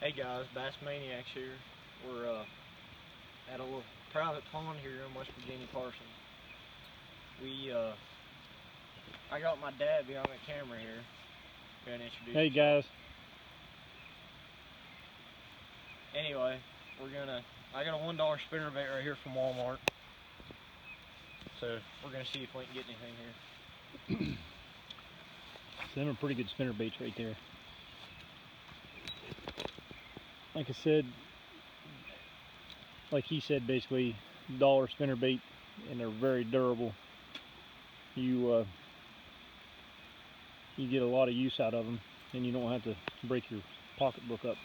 Hey guys, Bass Maniacs here. We're at a little private pond here in West Virginia, Parsons. I got my dad behind the camera here. Go ahead and introduce Hey yourself. guys. Anyway, I got a $1 spinnerbait right here from Walmart. So we're gonna see if we can get anything here. Them are pretty good spinnerbaits right there. Like I said, like he said, basically $1 spinnerbait, and they're very durable. You get a lot of use out of them, and you don't have to break your pocketbook up.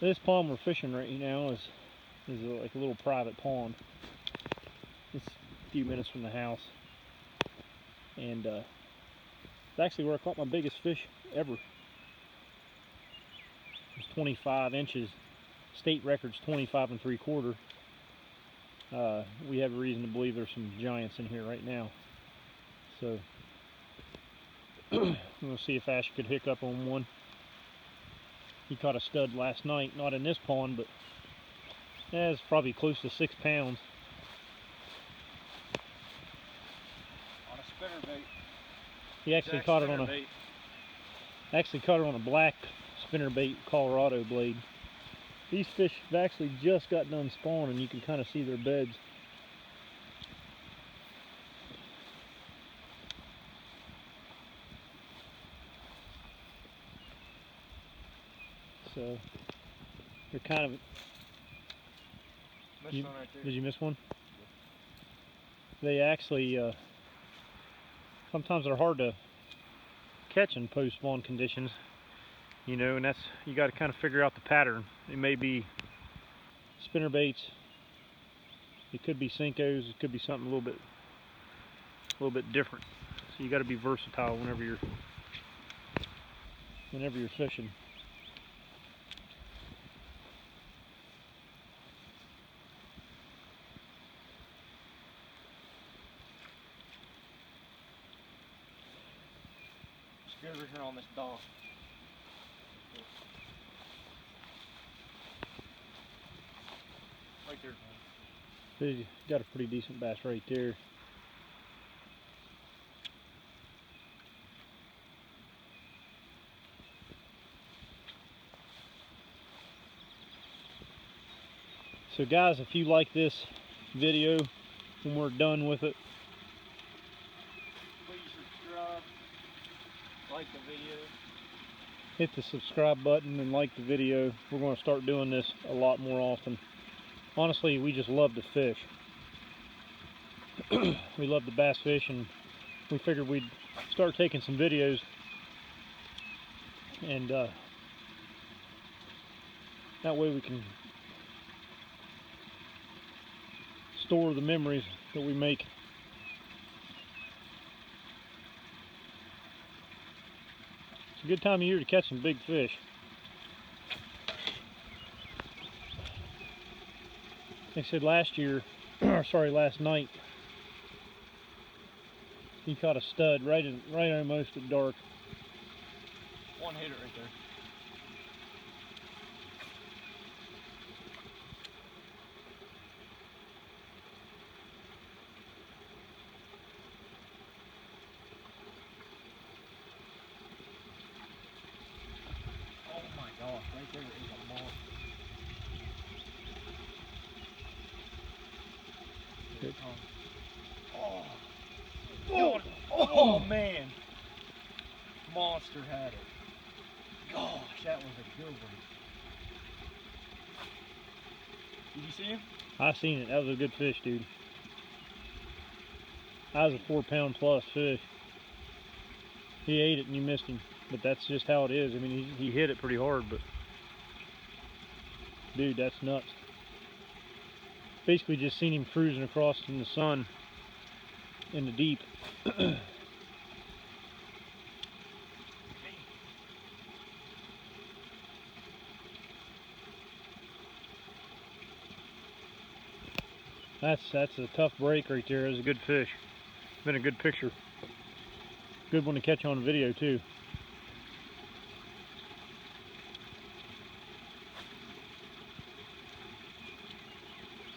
This pond we're fishing right now is like a little private pond. It's a few minutes from the house, and it's actually where I caught my biggest fish ever. It was 25 inches. State record's 25 3/4. We have a reason to believe there's some giants in here right now. So I'm gonna see if Ash could hook up on one. He caught a stud last night, not in this pond, but yeah, it's probably close to 6 pounds. On a spinnerbait. He actually caught it on a black spinnerbait Colorado blade. These fish have actually just got done spawning. You can kind of see their beds. So they're kind of. Missed one right there. Did you miss one? They actually sometimes they're hard to catch in post-spawn conditions, you know, and that's, you got to kind of figure out the pattern. It may be spinnerbaits, it could be Senkos, it could be something a little bit different. So you got to be versatile whenever you're fishing. Let's go over here on this dock. Right there. You got a pretty decent bass right there. So guys, if you like this video when we're done with it, Please subscribe, like the video. hit the subscribe button and like the video. We're going to start doing this a lot more often. Honestly, we just love to fish. We love to bass fish, and we figured we'd start taking some videos, and that way we can store the memories that we make. It's a good time of year to catch some big fish. Like I said, last night, he caught a stud right almost at dark. One hitter right there. Oh my gosh, right there is a monster. Good. Oh man, monster had it. Gosh, that was a good one. Did you see him? I seen it. That was a good fish, dude. That was a 4 pound plus fish. He ate it and you missed him, but that's just how it is. I mean, he hit it pretty hard, but dude, that's nuts. Basically just seen him cruising across in the sun in the deep. That's a tough break right there. It was a good fish. Been a good picture. Good one to catch on video too.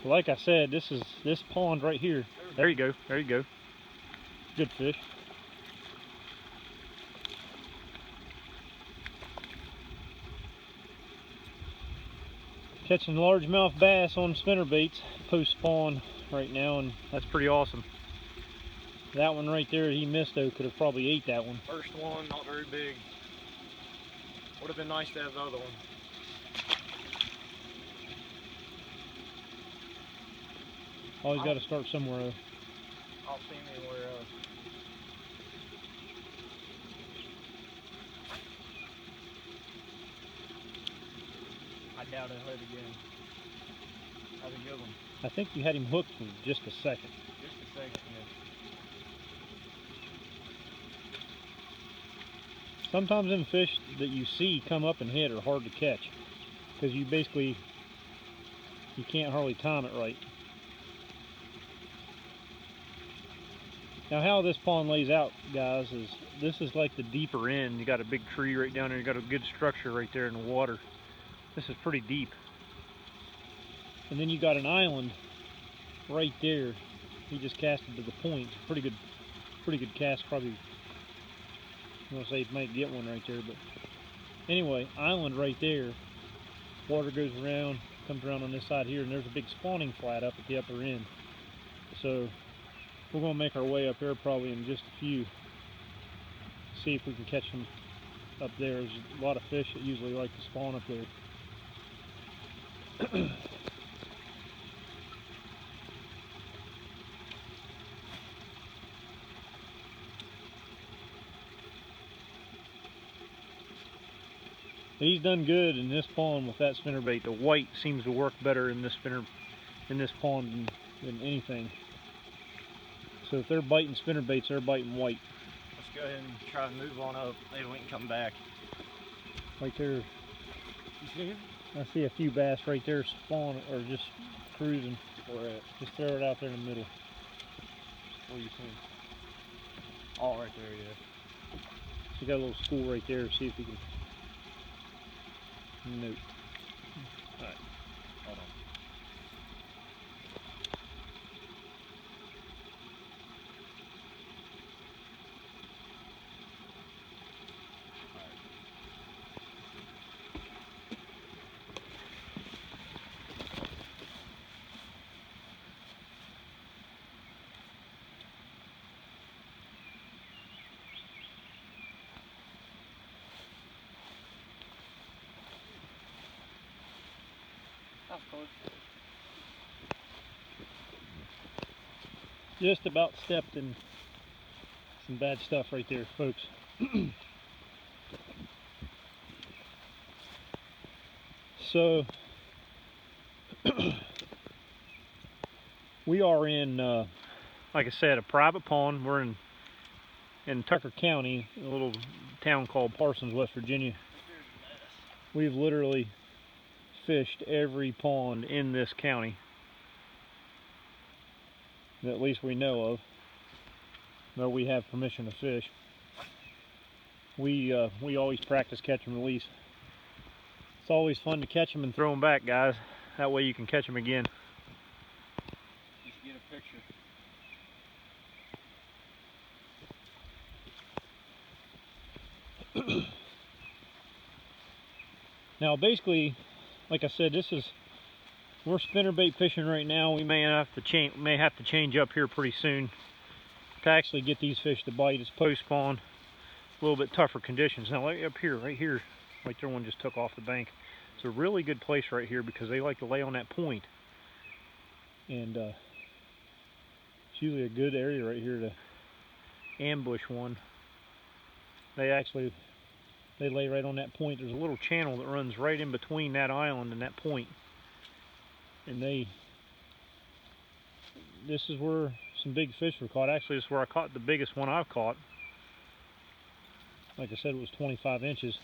Like I said, this pond right here. There you go. There you go. Good fish. Catching largemouth bass on spinnerbaits post spawn right now, and that's pretty awesome. That one right there he missed though, could have probably ate that one. First one, not very big. Would have been nice to have the other one. Always got to start somewhere though. I'll see him anywhere else. I doubt he'll hit again. That's a good one. I think you had him hooked for just a second. Just a second, yeah. Sometimes them fish that you see come up and hit are hard to catch because you can't hardly time it right. Now how this pond lays out, guys, is this is like the deeper end. You got a big tree right down there, you got a good structure right there in the water. This is pretty deep. And then you got an island right there. He just casted to the point. Pretty good cast. Probably, I'm gonna say he might get one right there, but anyway, island right there. Water goes around, comes around on this side here, and there's a big spawning flat up at the upper end. So we're gonna make our way up there probably in just a few. See if we can catch them up there. There's a lot of fish that usually like to spawn up there. But he's done good in this pond with that spinnerbait. The white seems to work better in this pond than anything. So if they're biting spinnerbaits, they're biting white. Let's go ahead and try to move on up. Maybe we can come back. Right there. You see him? I see a few bass right there spawning or just cruising. Where at? Just throw it out there in the middle. What do you see? Oh, right there, yeah. So you got a little school right there. See if we can. Nope. Alright, hold on. That's close. Just about stepped in some bad stuff right there, folks. So we are in, like I said, a private pond. We're in Tucker County, a little town called Parsons, West Virginia. We've literally fished every pond in this county that at least we know of, though we have permission to fish. We always practice catch and release. It's always fun to catch them and throw them back, guys. That way you can catch them again. You should get a picture. Now basically, like I said, we're spinnerbait fishing right now. We may have to change up here pretty soon to actually get these fish to bite. It's post spawn, a little bit tougher conditions. Now up here, right here, like there one just took off the bank. It's a really good place right here because they like to lay on that point, and it's usually a good area right here to ambush one. They lay right on that point. There's a little channel that runs right in between that island and that point. And this is where some big fish were caught. Actually, this is where I caught the biggest one I've caught. Like I said, it was 25 inches.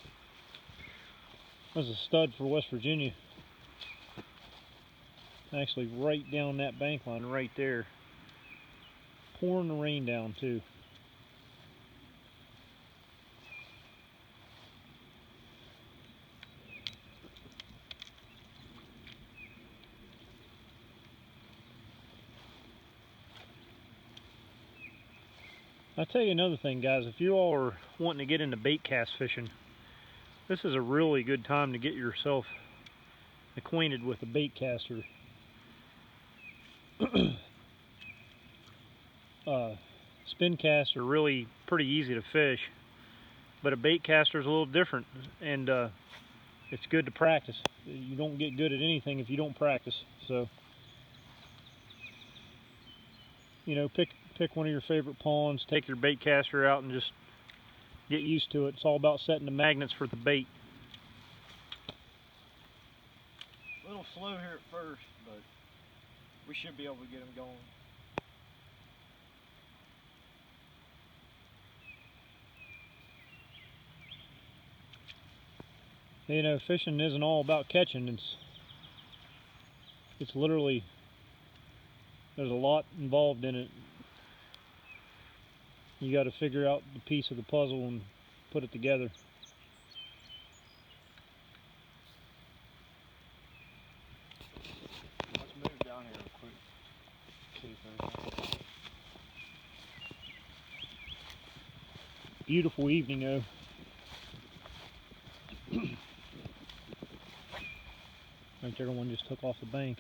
That was a stud for West Virginia. Actually, right down that bank line, right there. Pouring the rain down, too. I'll tell you another thing, guys. If you all are wanting to get into bait cast fishing, this is a really good time to get yourself acquainted with a bait caster. Spin casts are really pretty easy to fish, but a bait caster is a little different, and it's good to practice. You don't get good at anything if you don't practice. So, you know, pick one of your favorite ponds, take your bait caster out, and just get used to it. It's all about setting the magnets for the bait. A little slow here at first, but we should be able to get them going. You know, fishing isn't all about catching. It's literally, there's a lot involved in it. You got to figure out the piece of the puzzle and put it together. Let's move down here real quick. See if there's anything. Beautiful evening, though. Right there, one just took off the bank.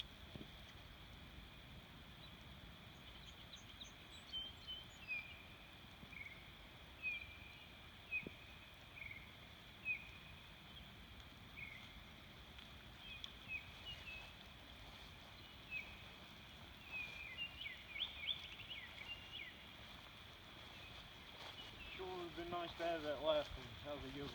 Sure would have been nice to have that last one. That was a good one.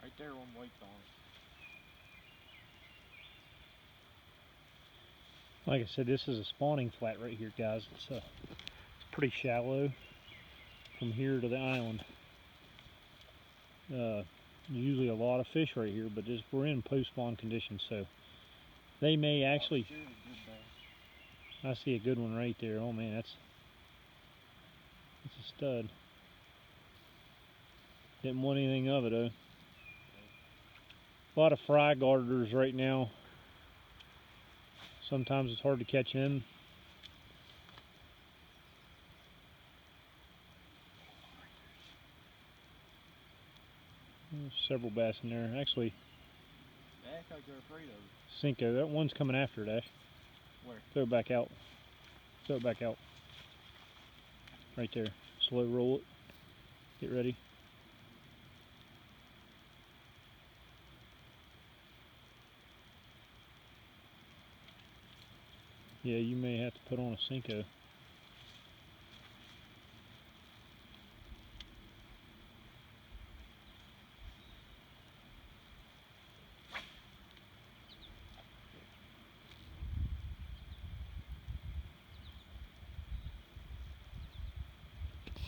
Right there, one waits on it. Like I said, this is a spawning flat right here, guys. It's pretty shallow from here to the island. Usually a lot of fish right here, but we're in post-spawn conditions, so they may actually... I see a good one right there. Oh man, that's a stud. Didn't want anything of it though. A lot of fry garters right now. Sometimes it's hard to catch them. There's several bass in there. Actually, They act like they're afraid of it. Cinco, that one's coming after it, Ash. Where? Throw it back out. Throw it back out. Right there. Slow roll it. Get ready. Yeah, you may have to put on a Cinco.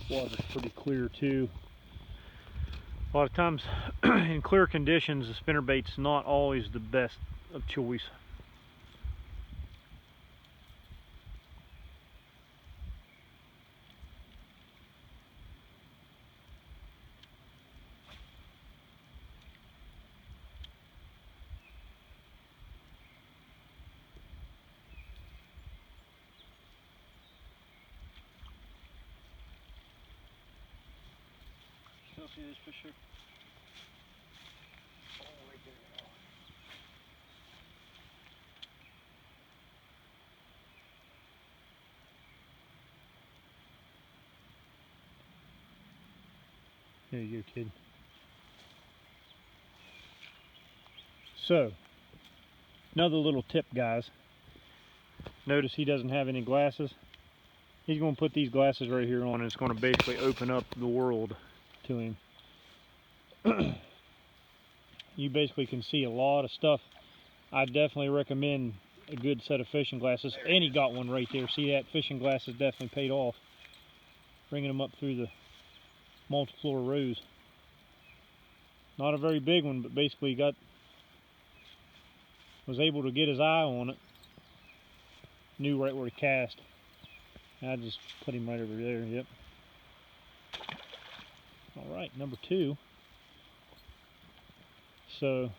Water's pretty clear too. A lot of times in clear conditions, the spinnerbait's not always the best of choice. Still see this fish here? Oh, right there. There you go, kid. So, another little tip, guys. Notice he doesn't have any glasses. He's going to put these glasses right here on, and it's going to basically open up the world to him. You basically can see a lot of stuff. I definitely recommend a good set of fishing glasses. And he got one right there. See that? Fishing glasses definitely paid off. Bringing them up through the multiflora rows. Not a very big one, but basically was able to get his eye on it. Knew right where to cast. I just put him right over there. Yep. All right, number 2. So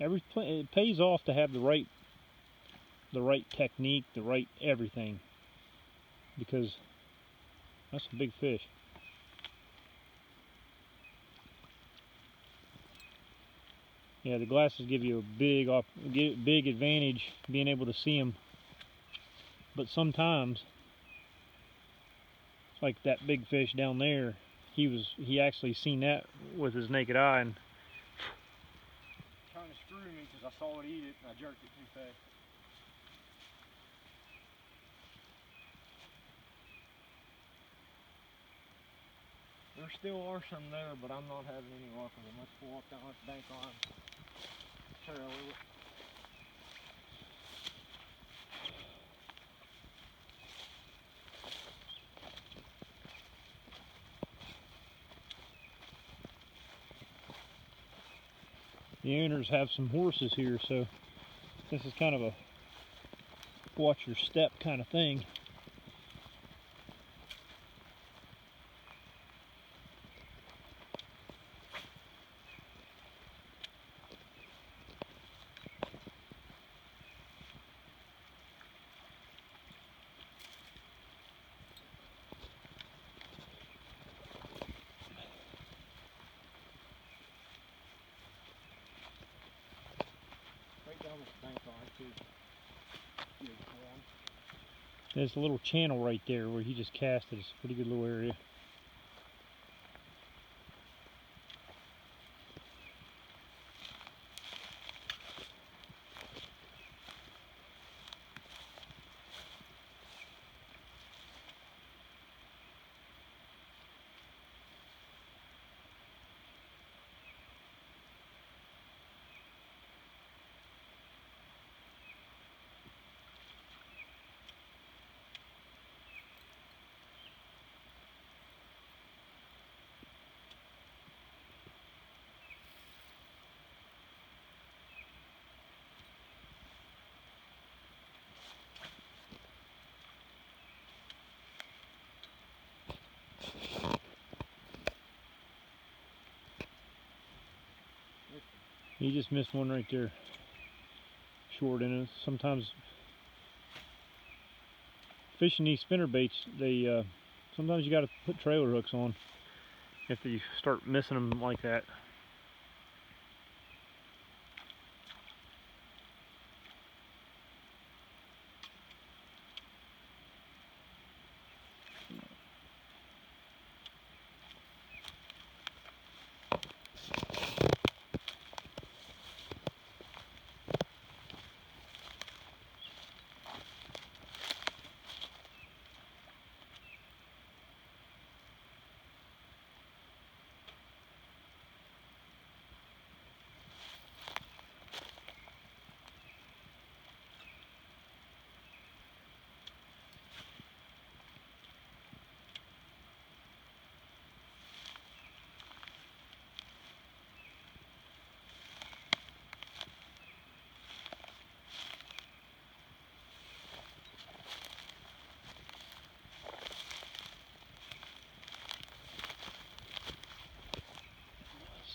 it pays off to have the right technique, the right everything, because that's a big fish. Yeah, the glasses give you a big advantage being able to see them. But sometimes, it's like that big fish down there, he actually seen that with his naked eye and trying to screw me because I saw it eat it and I jerked it too fast. There still are some there, but I'm not having any luck with them. Let's pull up down this bank line. Trail it. The owners have some horses here, so this is kind of a watch your step kind of thing. Down this bank line too. There's a little channel right there where he just casted. It's a pretty good little area. He just missed one right there. Short in it. Sometimes fishing these spinner baits, sometimes you got to put trailer hooks on if you start missing them like that.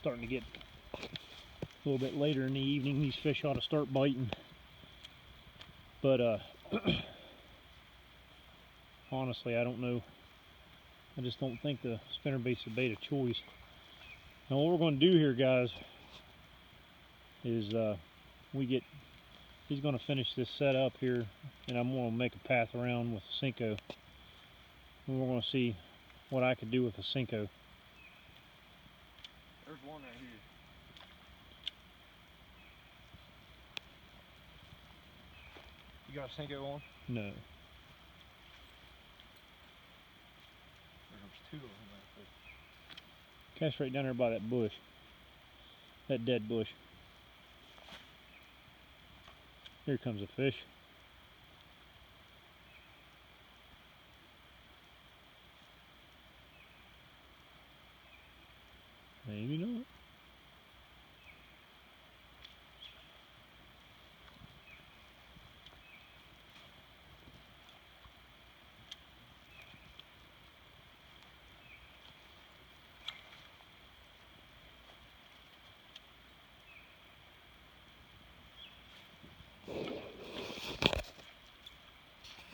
Starting to get a little bit later in the evening. These fish ought to start biting, but honestly, I don't know. I just don't think the spinnerbait's a bait of choice. Now what we're going to do here, guys, is he's going to finish this setup here, and I'm going to make a path around with a Senko, and we're going to see what I could do with a Senko. There's one right here. You got a Cinco on? No. There's two of them right there. Cast right down there by that bush. That dead bush. Here comes a fish. Maybe not.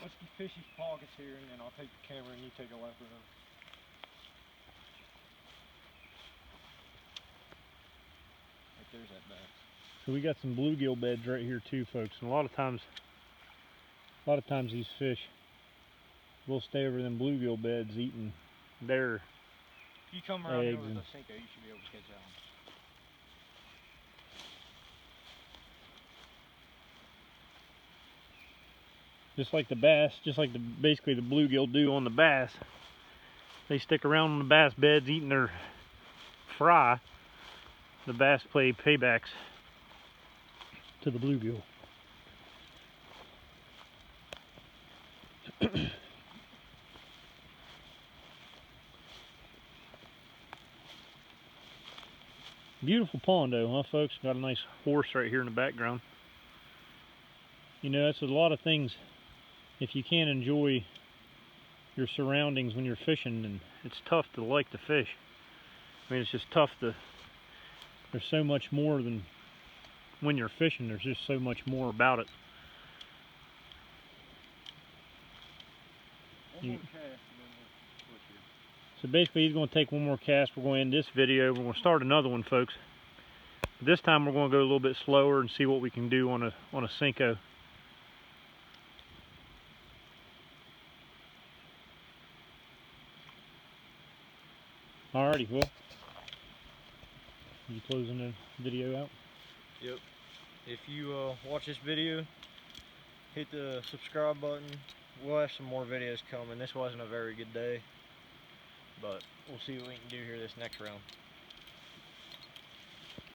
Let's fish his pockets here, and then I'll take the camera and you take a lap around. Right there's that bass. So we got some bluegill beds right here too, folks. And a lot of times these fish will stay over them bluegill beds eating their If you come around here eggs with and a Cinco, you should be able to catch that one. just like the bass, just like basically the bluegill do on the bass. They stick around on the bass beds eating their fry. The bass play paybacks to the bluegill. Beautiful pond though, huh folks? Got a nice horse right here in the background. You know, that's a lot of things. If you can't enjoy your surroundings when you're fishing, then it's tough to like to fish. I mean, it's just tough to, there's so much more than when you're fishing. There's just so much more about it. So basically he's going to take one more cast. We're going to end this video. We're going to start another one, folks. But this time we're going to go a little bit slower and see what we can do on a Cinco. Alrighty, well, you closing the video out? Yep. If you watch this video, hit the subscribe button. We'll have some more videos coming. This wasn't a very good day, but we'll see what we can do here this next round.